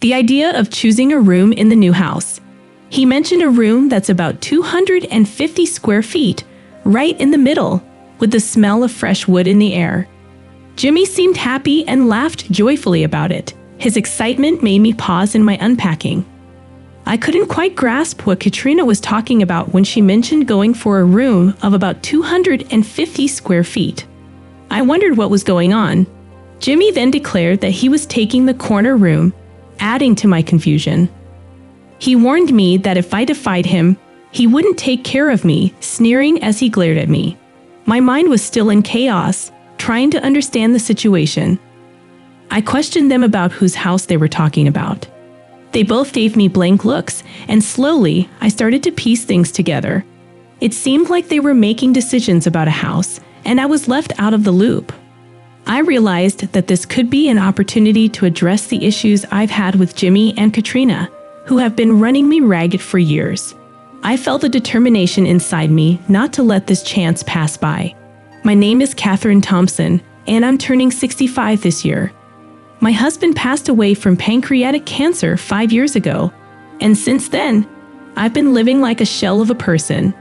the idea of choosing a room in the new house. He mentioned a room that's about 250 square feet, right in the middle, with the smell of fresh wood in the air. Jimmy seemed happy and laughed joyfully about it. His excitement made me pause in my unpacking. I couldn't quite grasp what Katrina was talking about when she mentioned going for a room of about 250 square feet. I wondered what was going on. Jimmy then declared that he was taking the corner room, adding to my confusion. He warned me that if I defied him, he wouldn't take care of me, sneering as he glared at me. My mind was still in chaos, trying to understand the situation. I questioned them about whose house they were talking about. They both gave me blank looks, and slowly, I started to piece things together. It seemed like they were making decisions about a house, and I was left out of the loop. I realized that this could be an opportunity to address the issues I've had with Jimmy and Katrina, who have been running me ragged for years. I felt a determination inside me not to let this chance pass by. My name is Catherine Thompson, and I'm turning 65 this year. My husband passed away from pancreatic cancer 5 years ago, and since then, I've been living like a shell of a person.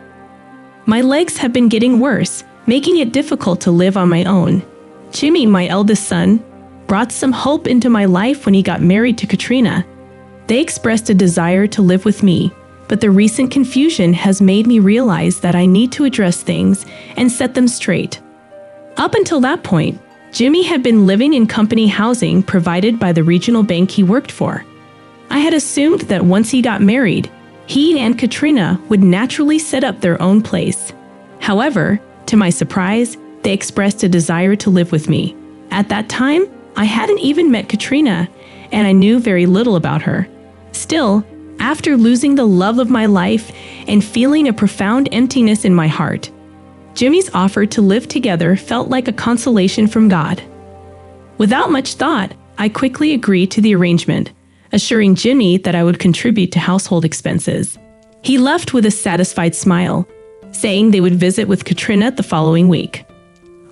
My legs have been getting worse, making it difficult to live on my own. Jimmy, my eldest son, brought some hope into my life when he got married to Katrina. They expressed a desire to live with me, but the recent confusion has made me realize that I need to address things and set them straight. Up until that point, Jimmy had been living in company housing provided by the regional bank he worked for. I had assumed that once he got married, he and Katrina would naturally set up their own place. However, to my surprise, they expressed a desire to live with me. At that time, I hadn't even met Katrina, and I knew very little about her. Still, after losing the love of my life and feeling a profound emptiness in my heart, Jimmy's offer to live together felt like a consolation from God. Without much thought, I quickly agreed to the arrangement, assuring Jimmy that I would contribute to household expenses. He left with a satisfied smile, saying they would visit with Katrina the following week.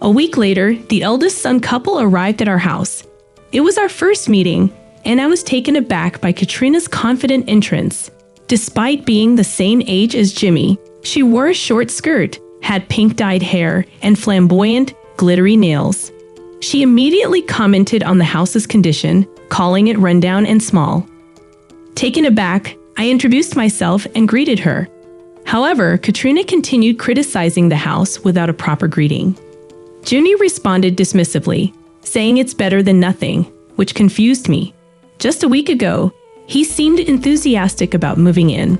A week later, the eldest son couple arrived at our house. It was our first meeting, and I was taken aback by Katrina's confident entrance. Despite being the same age as Jimmy, she wore a short skirt, had pink-dyed hair, and flamboyant, glittery nails. She immediately commented on the house's condition, calling it rundown and small. Taken aback, I introduced myself and greeted her. However, Katrina continued criticizing the house without a proper greeting. Jimmy responded dismissively, saying it's better than nothing, which confused me. Just a week ago, he seemed enthusiastic about moving in.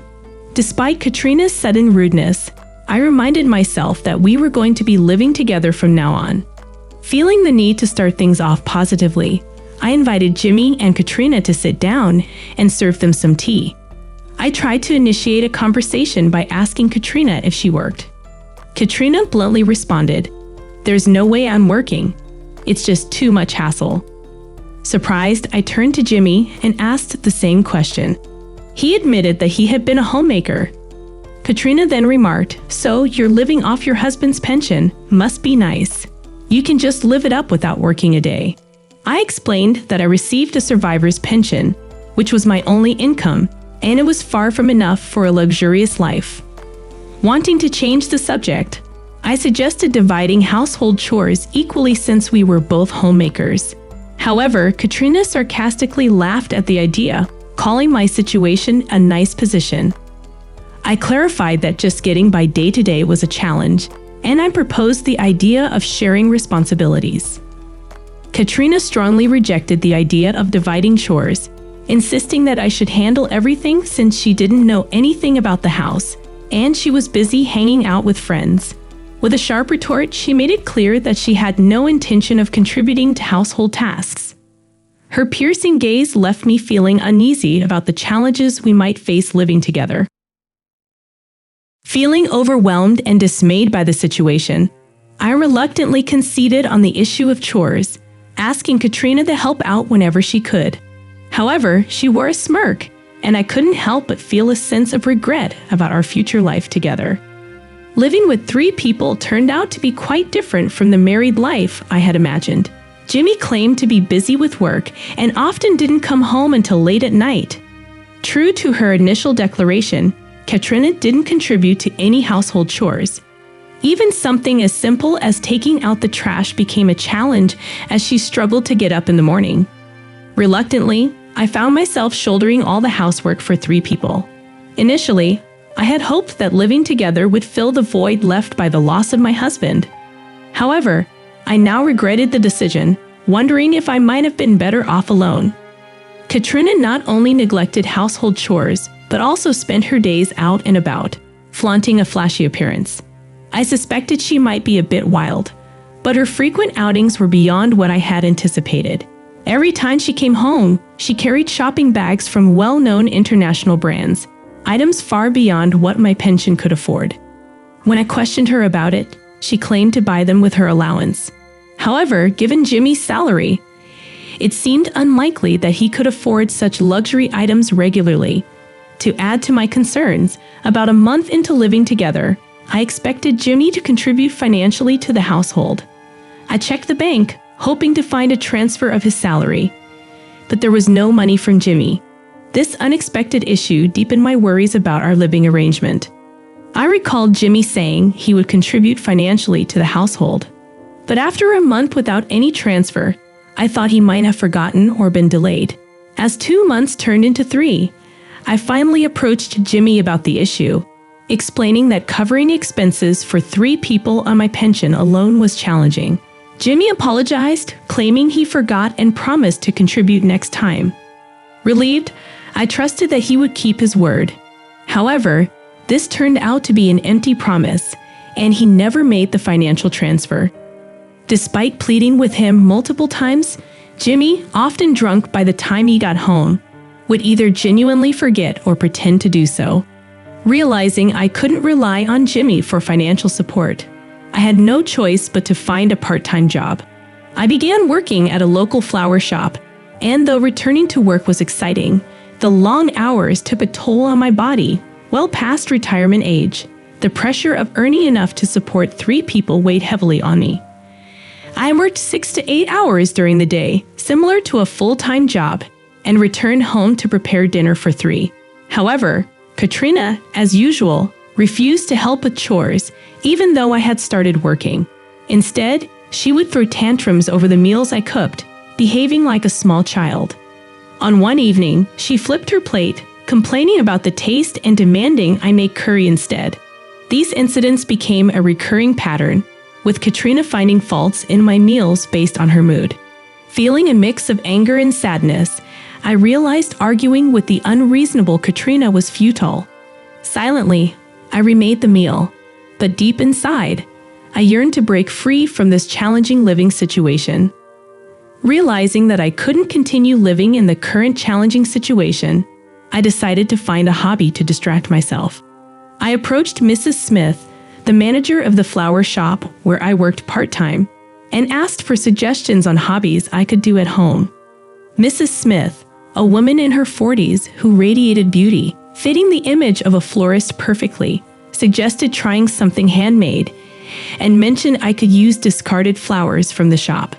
Despite Katrina's sudden rudeness, I reminded myself that we were going to be living together from now on. Feeling the need to start things off positively, I invited Jimmy and Katrina to sit down and serve them some tea. I tried to initiate a conversation by asking Katrina if she worked. Katrina bluntly responded, "There's no way I'm working. It's just too much hassle." Surprised, I turned to Jimmy and asked the same question. He admitted that he had been a homemaker. Katrina then remarked, "So you're living off your husband's pension? Must be nice. You can just live it up without working a day." I explained that I received a survivor's pension, which was my only income, and it was far from enough for a luxurious life. Wanting to change the subject, I suggested dividing household chores equally since we were both homemakers. However, Katrina sarcastically laughed at the idea, calling my situation a nice position. I clarified that just getting by day to day was a challenge, and I proposed the idea of sharing responsibilities. Katrina strongly rejected the idea of dividing chores, insisting that I should handle everything since she didn't know anything about the house, and she was busy hanging out with friends. With a sharp retort, she made it clear that she had no intention of contributing to household tasks. Her piercing gaze left me feeling uneasy about the challenges we might face living together. Feeling overwhelmed and dismayed by the situation, I reluctantly conceded on the issue of chores, asking Katrina to help out whenever she could. However, she wore a smirk, and I couldn't help but feel a sense of regret about our future life together. Living with 3 people turned out to be quite different from the married life I had imagined. Jimmy claimed to be busy with work and often didn't come home until late at night. True to her initial declaration, Katrina didn't contribute to any household chores. Even something as simple as taking out the trash became a challenge as she struggled to get up in the morning. Reluctantly, I found myself shouldering all the housework for 3 people. Initially, I had hoped that living together would fill the void left by the loss of my husband. However, I now regretted the decision, wondering if I might have been better off alone. Katrina not only neglected household chores, but also spent her days out and about, flaunting a flashy appearance. I suspected she might be a bit wild, but her frequent outings were beyond what I had anticipated. Every time she came home, she carried shopping bags from well-known international brands, items far beyond what my pension could afford. When I questioned her about it, she claimed to buy them with her allowance. However, given Jimmy's salary, it seemed unlikely that he could afford such luxury items regularly. To add to my concerns, about a month into living together, I expected Jimmy to contribute financially to the household. I checked the bank, hoping to find a transfer of his salary, but there was no money from Jimmy. This unexpected issue deepened my worries about our living arrangement. I recalled Jimmy saying he would contribute financially to the household, but after a month without any transfer, I thought he might have forgotten or been delayed. As 2 months turned into 3, I finally approached Jimmy about the issue, explaining that covering expenses for 3 people on my pension alone was challenging. Jimmy apologized, claiming he forgot and promised to contribute next time. Relieved, I trusted that he would keep his word. However, this turned out to be an empty promise, and he never made the financial transfer. Despite pleading with him multiple times, Jimmy, often drunk by the time he got home, would either genuinely forget or pretend to do so. Realizing I couldn't rely on Jimmy for financial support, I had no choice but to find a part-time job. I began working at a local flower shop, and though returning to work was exciting, the long hours took a toll on my body. Well past retirement age, the pressure of earning enough to support 3 people weighed heavily on me. I worked 6 to 8 hours during the day, similar to a full-time job, and returned home to prepare dinner for 3. However, Katrina, as usual, refused to help with chores, even though I had started working. Instead, she would throw tantrums over the meals I cooked, behaving like a small child. On one evening, she flipped her plate, complaining about the taste and demanding I make curry instead. These incidents became a recurring pattern, with Katrina finding faults in my meals based on her mood. Feeling a mix of anger and sadness, I realized arguing with the unreasonable Katrina was futile. Silently, I remade the meal, but deep inside, I yearned to break free from this challenging living situation. Realizing that I couldn't continue living in the current challenging situation, I decided to find a hobby to distract myself. I approached Mrs. Smith, the manager of the flower shop where I worked part-time, and asked for suggestions on hobbies I could do at home. Mrs. Smith, a woman in her 40s who radiated beauty, fitting the image of a florist perfectly, suggested trying something handmade and mentioned I could use discarded flowers from the shop.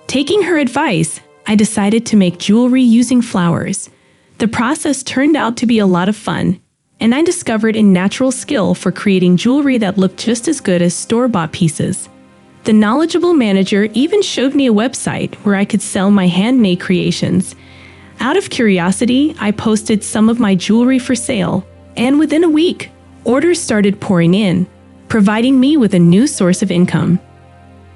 Taking her advice, I decided to make jewelry using flowers. The process turned out to be a lot of fun, and I discovered a natural skill for creating jewelry that looked just as good as store-bought pieces. The knowledgeable manager even showed me a website where I could sell my handmade creations. Out of curiosity, I posted some of my jewelry for sale, and within a week, orders started pouring in, providing me with a new source of income.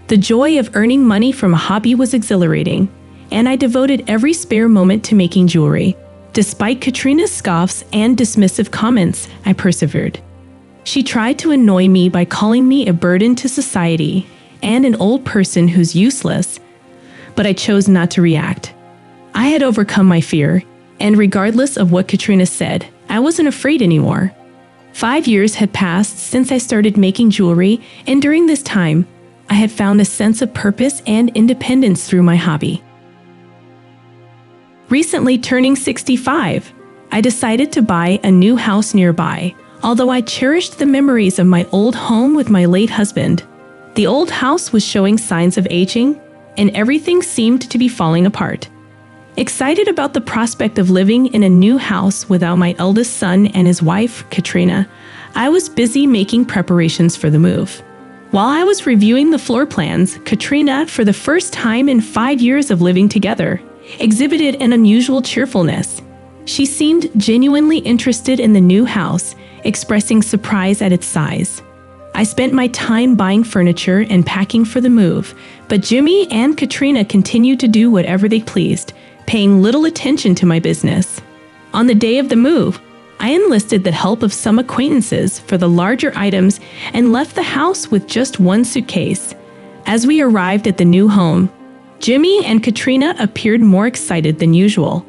The joy of earning money from a hobby was exhilarating, and I devoted every spare moment to making jewelry. Despite Katrina's scoffs and dismissive comments, I persevered. She tried to annoy me by calling me a burden to society and an old person who's useless, but I chose not to react. I had overcome my fear, and regardless of what Katrina said, I wasn't afraid anymore. 5 years had passed since I started making jewelry, and during this time, I had found a sense of purpose and independence through my hobby. Recently turning 65, I decided to buy a new house nearby, although I cherished the memories of my old home with my late husband. The old house was showing signs of aging, and everything seemed to be falling apart. Excited about the prospect of living in a new house without my eldest son and his wife, Katrina, I was busy making preparations for the move. While I was reviewing the floor plans, Katrina, for the first time in 5 years of living together, exhibited an unusual cheerfulness. She seemed genuinely interested in the new house, expressing surprise at its size. I spent my time buying furniture and packing for the move, but Jimmy and Katrina continued to do whatever they pleased, paying little attention to my business. On the day of the move, I enlisted the help of some acquaintances for the larger items and left the house with just one suitcase. As we arrived at the new home, Jimmy and Katrina appeared more excited than usual.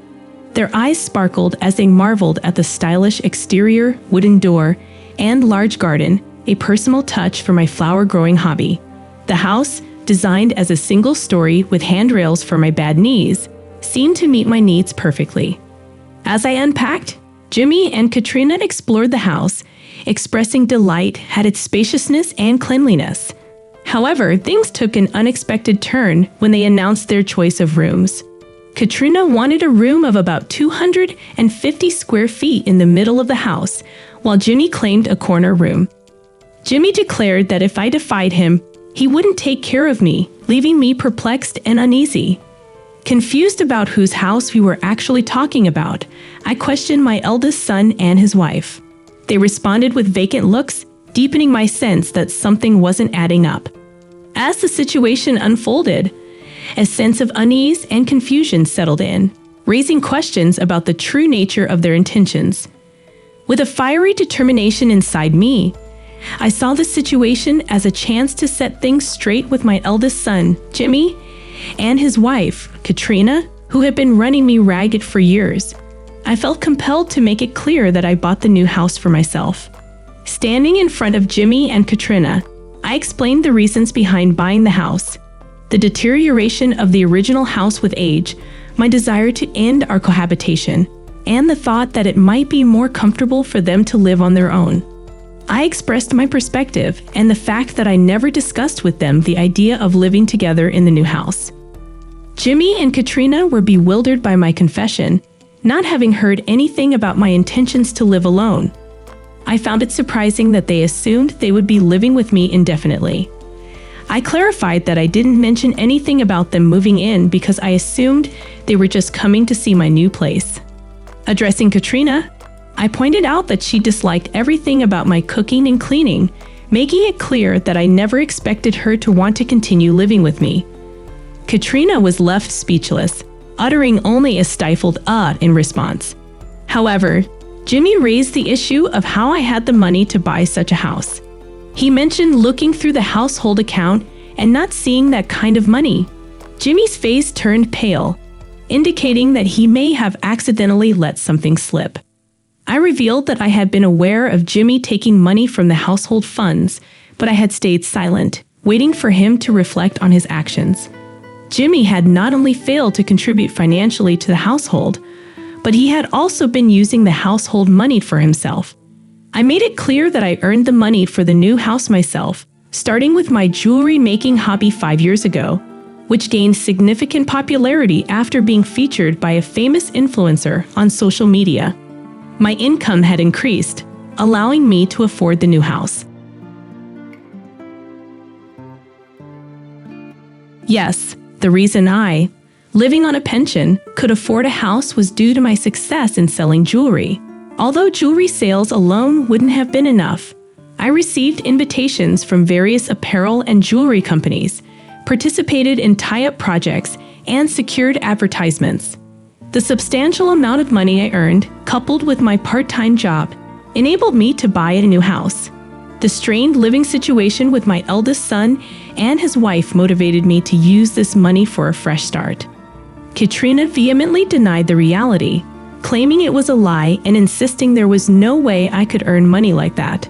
Their eyes sparkled as they marveled at the stylish exterior, wooden door, and large garden, a personal touch for my flower-growing hobby. The house, designed as a single story with handrails for my bad knees, seemed to meet my needs perfectly. As I unpacked, Jimmy and Katrina explored the house, expressing delight at its spaciousness and cleanliness. However, things took an unexpected turn when they announced their choice of rooms. Katrina wanted a room of about 250 square feet in the middle of the house, while Jimmy claimed a corner room. Jimmy declared that if I defied him, he wouldn't take care of me, leaving me perplexed and uneasy. Confused about whose house we were actually talking about, I questioned my eldest son and his wife. They responded with vacant looks, deepening my sense that something wasn't adding up. As the situation unfolded, a sense of unease and confusion settled in, raising questions about the true nature of their intentions. With a fiery determination inside me, I saw the situation as a chance to set things straight with my eldest son, Jimmy, and his wife, Katrina, who had been running me ragged for years. I felt compelled to make it clear that I bought the new house for myself. Standing in front of Jimmy and Katrina, I explained the reasons behind buying the house: the deterioration of the original house with age, my desire to end our cohabitation, and the thought that it might be more comfortable for them to live on their own. I expressed my perspective and the fact that I never discussed with them the idea of living together in the new house. Jimmy and Katrina were bewildered by my confession, not having heard anything about my intentions to live alone. I found it surprising that they assumed they would be living with me indefinitely. I clarified that I didn't mention anything about them moving in because I assumed they were just coming to see my new place. Addressing Katrina, I pointed out that she disliked everything about my cooking and cleaning, making it clear that I never expected her to want to continue living with me. Katrina was left speechless, uttering only a stifled in response. However, Jimmy raised the issue of how I had the money to buy such a house. He mentioned looking through the household account and not seeing that kind of money. Jimmy's face turned pale, indicating that he may have accidentally let something slip. I revealed that I had been aware of Jimmy taking money from the household funds, but I had stayed silent, waiting for him to reflect on his actions. Jimmy had not only failed to contribute financially to the household, but he had also been using the household money for himself. I made it clear that I earned the money for the new house myself, starting with my jewelry-making hobby 5 years ago, which gained significant popularity after being featured by a famous influencer on social media. My income had increased, allowing me to afford the new house. Yes, the reason I, living on a pension, could afford a house was due to my success in selling jewelry. Although jewelry sales alone wouldn't have been enough, I received invitations from various apparel and jewelry companies, participated in tie-up projects, and secured advertisements. The substantial amount of money I earned, coupled with my part-time job, enabled me to buy a new house. The strained living situation with my eldest son and his wife motivated me to use this money for a fresh start. Katrina vehemently denied the reality, claiming it was a lie and insisting there was no way I could earn money like that.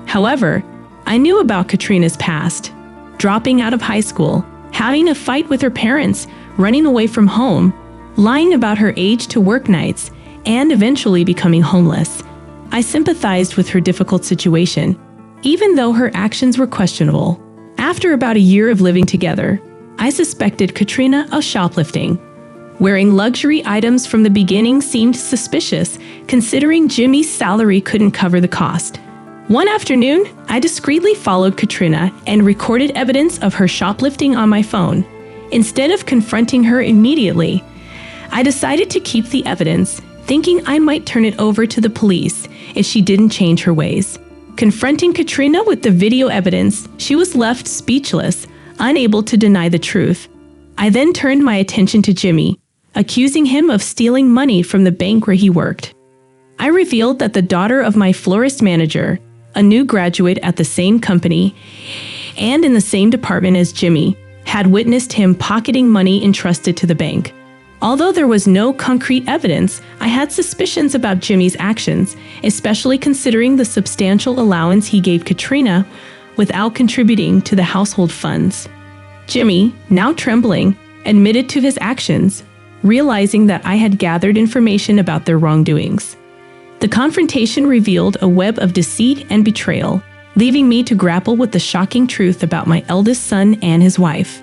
However, I knew about Katrina's past: dropping out of high school, having a fight with her parents, running away from home, lying about her age to work nights, and eventually becoming homeless. I sympathized with her difficult situation, even though her actions were questionable. After about a year of living together, I suspected Katrina of shoplifting. Wearing luxury items from the beginning seemed suspicious, considering Jimmy's salary couldn't cover the cost. One afternoon, I discreetly followed Katrina and recorded evidence of her shoplifting on my phone. Instead of confronting her immediately, I decided to keep the evidence, thinking I might turn it over to the police if she didn't change her ways. Confronting Katrina with the video evidence, she was left speechless, unable to deny the truth. I then turned my attention to Jimmy, accusing him of stealing money from the bank where he worked. I revealed that the daughter of my florist manager, a new graduate at the same company and in the same department as Jimmy, had witnessed him pocketing money entrusted to the bank. Although there was no concrete evidence, I had suspicions about Jimmy's actions, especially considering the substantial allowance he gave Katrina without contributing to the household funds. Jimmy, now trembling, admitted to his actions, realizing that I had gathered information about their wrongdoings. The confrontation revealed a web of deceit and betrayal, leaving me to grapple with the shocking truth about my eldest son and his wife.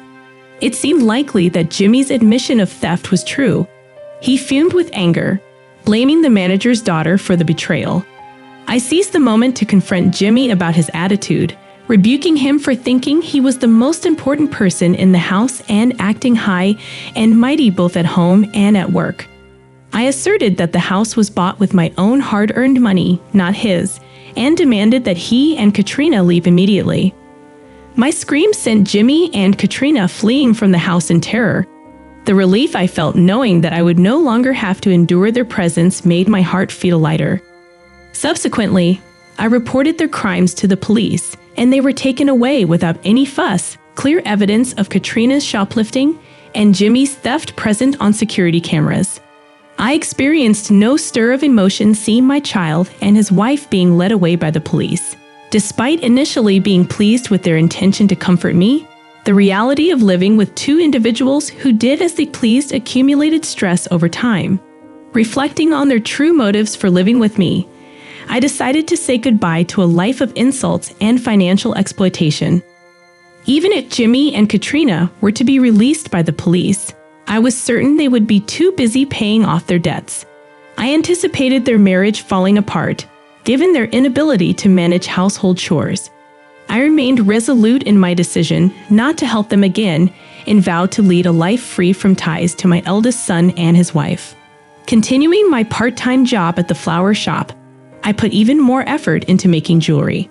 It seemed likely that Jimmy's admission of theft was true. He fumed with anger, blaming the manager's daughter for the betrayal. I seized the moment to confront Jimmy about his attitude, rebuking him for thinking he was the most important person in the house and acting high and mighty both at home and at work. I asserted that the house was bought with my own hard-earned money, not his, and demanded that he and Katrina leave immediately. My scream sent Jimmy and Katrina fleeing from the house in terror. The relief I felt knowing that I would no longer have to endure their presence made my heart feel lighter. Subsequently, I reported their crimes to the police, and they were taken away without any fuss, clear evidence of Katrina's shoplifting and Jimmy's theft present on security cameras. I experienced no stir of emotion seeing my child and his wife being led away by the police. Despite initially being pleased with their intention to comfort me, the reality of living with two individuals who did as they pleased accumulated stress over time. Reflecting on their true motives for living with me, I decided to say goodbye to a life of insults and financial exploitation. Even if Jimmy and Katrina were to be released by the police, I was certain they would be too busy paying off their debts. I anticipated their marriage falling apart, given their inability to manage household chores. I remained resolute in my decision not to help them again and vowed to lead a life free from ties to my eldest son and his wife. Continuing my part-time job at the flower shop, I put even more effort into making jewelry.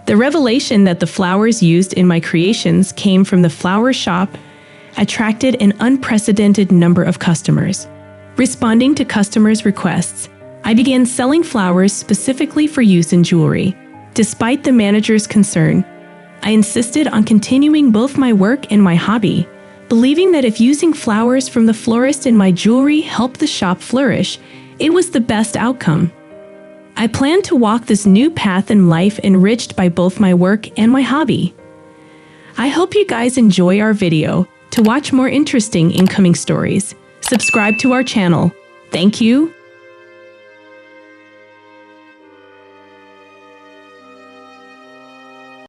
The revelation that the flowers used in my creations came from the flower shop attracted an unprecedented number of customers. Responding to customers' requests, I began selling flowers specifically for use in jewelry. Despite the manager's concern, I insisted on continuing both my work and my hobby, believing that if using flowers from the florist in my jewelry helped the shop flourish, it was the best outcome. I plan to walk this new path in life enriched by both my work and my hobby. I hope you guys enjoy our video. To watch more interesting incoming stories, subscribe to our channel. Thank you.